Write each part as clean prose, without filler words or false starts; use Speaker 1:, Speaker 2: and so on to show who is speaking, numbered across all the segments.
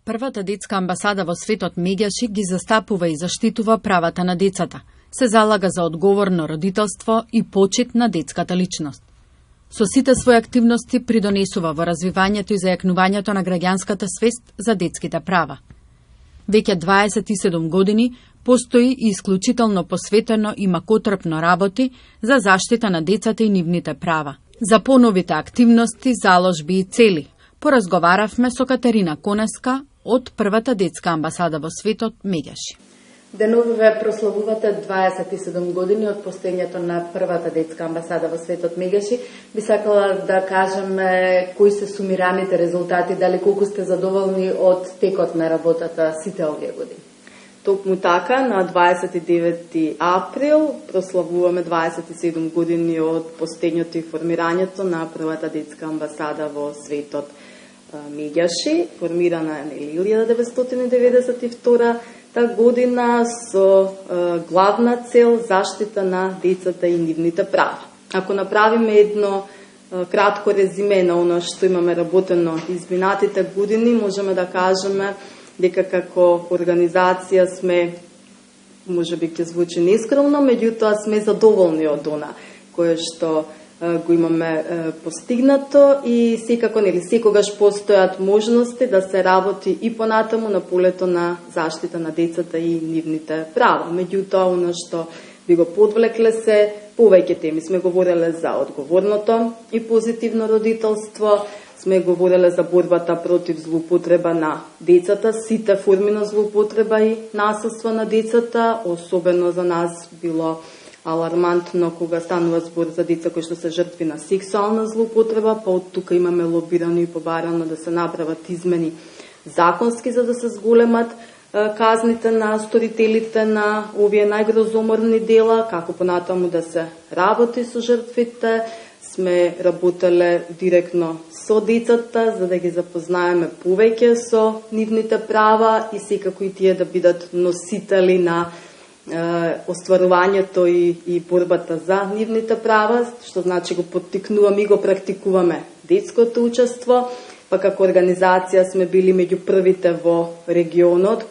Speaker 1: Првата детска амбасада во светот Меѓаши ги застапува и заштитува правата на децата. Се залага за одговорно родителство и почит на детската личност. Со сите своји активности придонесува во развивањето и зајакнувањето на граѓанската свест за детските права. Веќе 27 години постои и исклучително посветено и макотрпно работи за заштита на децата и нивните права. За поновите активности, заложби и цели поразговаравме со Катерина Конеска од првата детска амбасада во светот Меѓаши.
Speaker 2: Деновиве прославувате 27 години од постоењето на првата детска амбасада во светот Меѓаши. Би сакала да кажеме кои се сумираните резултати, дали колку сте задоволни од текот на работата сите овие години.
Speaker 3: Токму така, на 29 април прославуваме 27 години од постоењето и формирањето на првата детска амбасада во светот Меѓаши, формирана е 1992 година со главна цел заштита на децата и нивните права. Ако направиме едно кратко резиме на оно што имаме работено изминатите години, можеме да кажеме дека како организација сме, можеби ќе звучи нескромно, меѓутоа сме задоволни од она кое што го имаме постигнато и секако секогаш постојат можности да се работи и понатаму на полето на заштита на децата и нивните права. Меѓутоа, оно што би го подвлекле се повеќе теми. Сме говореле за одговорното и позитивно родителство, сме говореле за борбата против злоупотреба на децата, сите форми на злоупотреба и насилство на децата, особено за нас било алармантно кога станува збор за деца кои што се жртви на сексуална злоупотреба, па од тука имаме лобирано и побарано да се направат измени законски за да се зголемат казните на сторителите на овие најгрозоморни дела, како понатаму да се работи со жртвите. Сме работеле директно со децата за да ги запознаеме повеќе со нивните права и секако и тие да бидат носители на остварувањето и борбата за нивните права, што значи го поттикнуваме и го практикуваме детското учество, па како организација сме били меѓу првите во регионот,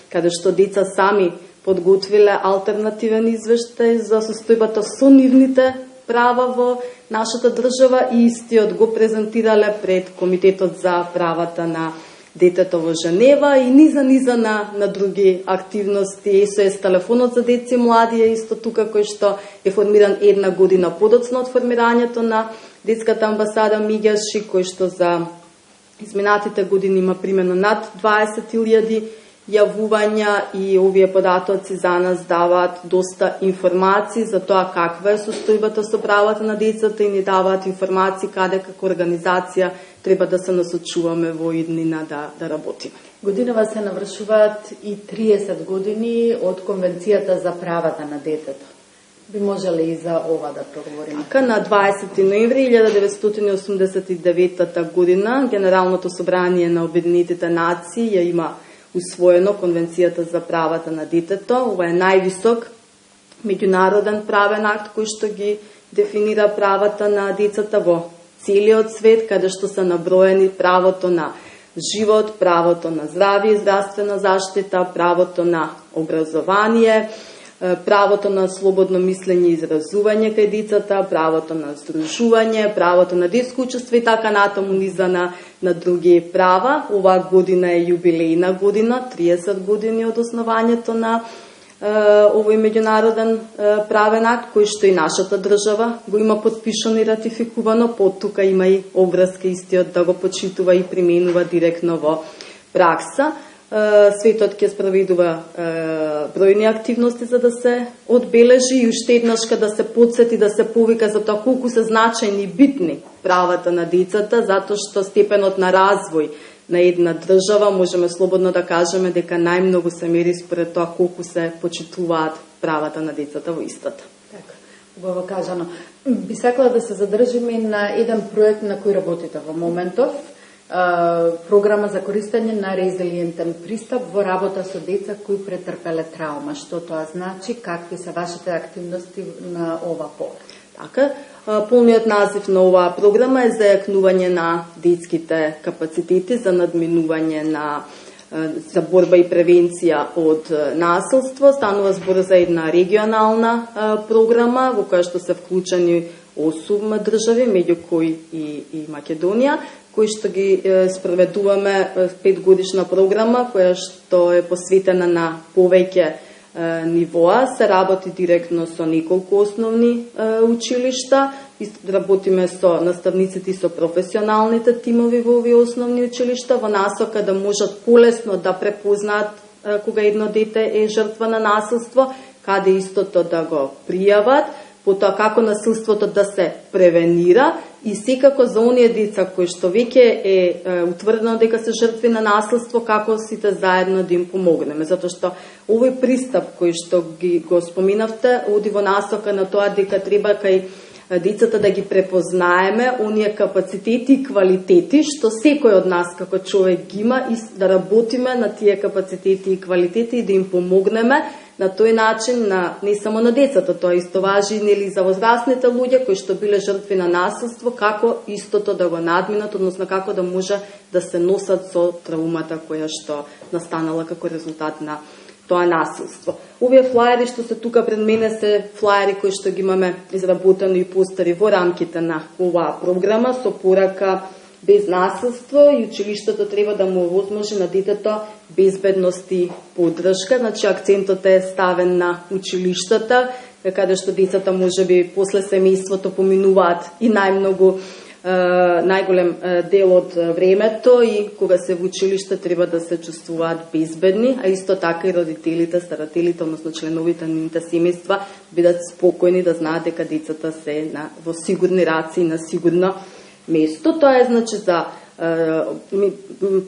Speaker 3: каде што деца сами подготвиле алтернативен извештај за состојбата со нивните права во нашата држава и истиот го презентирале пред Комитетот за правата на детето во Женева и низа на други активности. СОС телефонот за деца и млади е исто тука, кој што е формиран една година подоцна од формирањето на детската амбасада Меѓаши, кој што за изминатите години има примерно над 20.000 јавувања и овие податоци за нас даваат доста информации за тоа каква е состојбата со правата на децата и ни даваат информации каде како организација треба да се насочуваме во иднина да работиме.
Speaker 2: Годинава се навршуваат и 30 години од Конвенцијата за правата на детето. Би можеле и за ова да проговориме?
Speaker 3: Така, на 20 ноември 1989 година Генералното собрание на Обединетите нации ја има усвоено Конвенцијата за правата на детето. Ова е највисок меѓународен правен акт кој што ги дефинира правата на децата во целиот свет, каде што се наброени правото на живот, правото на здравје и здравствена заштита, правото на образование, правото на слободно мислење и изразување кај децата, правото на здружување, правото на детско учество и така натаму низа на други права. Оваа година е јубилејна година, 30 години од основањето на овој меѓународен правен акт, кој што и нашата држава го има подпишано и ратификувано, под тука има и обврска истиот да го почитува и применува директно во пракса. Светот ќе спроведува бројни активности за да се одбележи и уште еднаш да се подсети, да се повика за тоа колку се значајни и битни правата на децата, затоа што степенот на развој на една држава можеме слободно да кажеме дека најмногу се мери според тоа колку се почитуваат правата на децата во истата.
Speaker 2: Така, убаво кажано. Би сакала да се задржиме на еден проект на кој работите во моментов, програма за користење на резилиентен пристап во работа со деца кои претрпеле траума. Што тоа значи? Какви се вашите активности на ова поле?
Speaker 3: Така, Полниот назив на оваа програма е зајакнување на детските капацитети за надминување на за борба и превенција од насилство. Станува збор за една регионална програма во која што се вклучени 8 држави, меѓу кои и Македонија, кои што ги спроведуваме 5-годишна програма која што е посветена на повеќе нивоа. Се работи директно со неколку основни училишта, работиме со наставниците и со професионалните тимови во овие основни училишта во насока да можат полесно да препознаат кога едно дете е жртва на насилство, каде истото да го пријават, потоа како насилството да се превенира и секако за оние деца кои што веќе е утврдено дека се жртви на насилство, како сите заедно да им помогнеме, затоа што овој пристап кој што го споминавте оди во насока на тоа дека треба кај децата да ги препознаеме оние капацитети и квалитети што секој од нас како човек ги има и да работиме на тие капацитети и квалитети и да им помогнеме на тој начин, не само на децата, тоа исто важи нели за возрастните луѓе кои што биле жртви на насилство, како истото да го надминат, односно како да може да се носат со траумата која што настанала како резултат на тоа насилство. Овие флаери што се тука пред мене се флаери кои што ги имаме изработени и постери во рамките на оваа програма со порака без насилство и училиштето треба да му овозможи на детето безбедност и поддршка. Значи акцентот е ставен на училиштата, каде што децата можеби после семејството поминуваат и најголем дел од времето и кога се во училиште треба да се чувствуваат безбедни, а исто така и родителите, старателите, односно членовите на нивните семејства бидат спокојни да знаат дека децата се во сигурни раци и на сигурно место. Тоа е значи за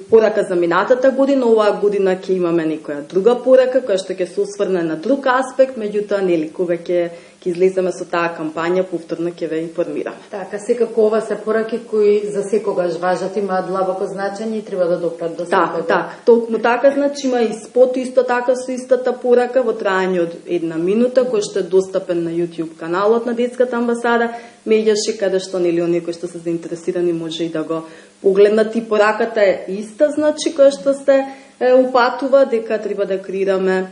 Speaker 3: порака за минатата година. Оваа година ќе имаме некоја друга порака која што ќе се осврне на друг аспект, меѓутоа нели кога ќе излеземе со таа кампања, повторно ќе ве информираме.
Speaker 2: Така, секако ова се пораки кои за секогаш важат, имаат длабоко значење и треба да допрат до секој.
Speaker 3: Така, толку така, значи има и спот исто така со истата порака во траење од 1 минута, кој што е достапен на YouTube каналот на Детската амбасада Меѓаши, каде што нели оние кои што се заинтересирани може и да го погледнат. И пораката е иста, значи која што се упатува дека треба да креираме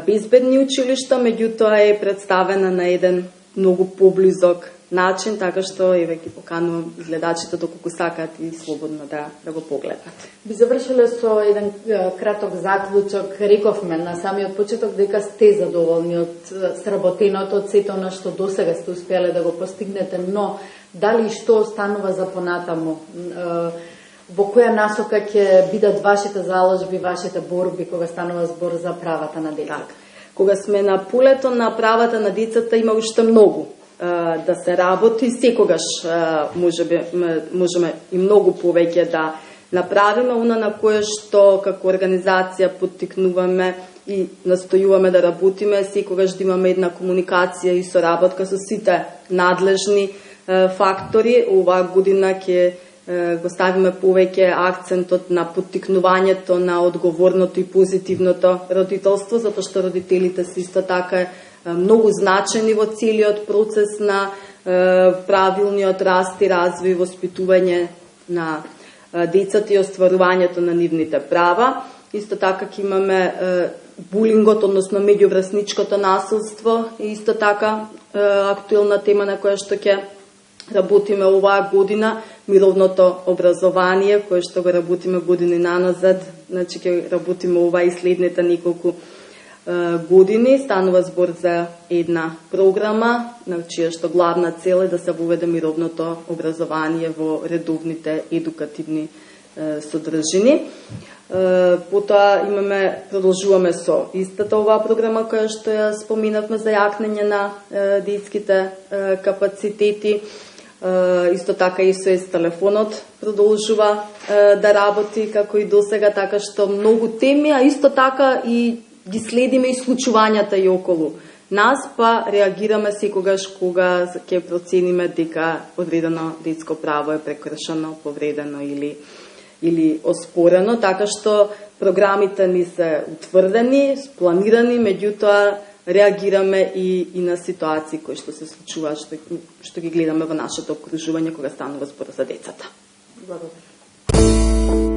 Speaker 3: безбедни училишта, меѓутоа е представена на еден многу поблизок начин, така што еве ги поканувам гледачите доколку сакаат и слободно да го погледнат.
Speaker 2: Би завршиле со еден краток заклучок. Рековме на самиот почеток дека сте задоволни од сработеното, од сето она што досега сте успеале да го постигнете, но дали што останува за понатаму? Во која насока ќе бидат вашите заложби, вашите борби кога станува збор за правата на децата?
Speaker 3: Кога сме на полето на правата на децата има уште многу да се работи, секогаш можеме и многу повеќе да направиме, она на кое што како организација поттикнуваме и настојуваме да работиме, секогаш да имаме една комуникација и соработка со сите надлежни фактори. Оваа година ќе го ставиме повеќе акцентот на поттикнувањето на одговорното и позитивното родителство, затоа што родителите се исто така многу значени во целиот процес на правилниот раст и развој и воспитување на децата и остварувањето на нивните права. Исто така ќе имаме булингот, односно меѓуврасничкото насилство, и исто така актуелна тема на која што ќе работиме оваа година, мировното образование, кое што го работиме години наназад, значи ќе работиме ова и следните неколку години. Станува збор за една програма, на чија што главна цел е да се воведе мировното образование во редовните едукативни содржини. Потоа продолжуваме со истата оваа програма која што ја споминавме за јакнење на детските капацитети. Исто така и СОС телефонот продолжува да работи како и досега, така што многу теми, а исто така и ги следиме и случувањата и околу нас, па реагираме секогаш кога ќе процениме дека одредено детско право е прекршено, повредено или оспорено, така што програмите ни се утврдени, спланирани, меѓутоа реагираме и на ситуации кои што се случуваат, што ги гледаме во нашето окружување кога станува збор за децата.
Speaker 2: Благодарам.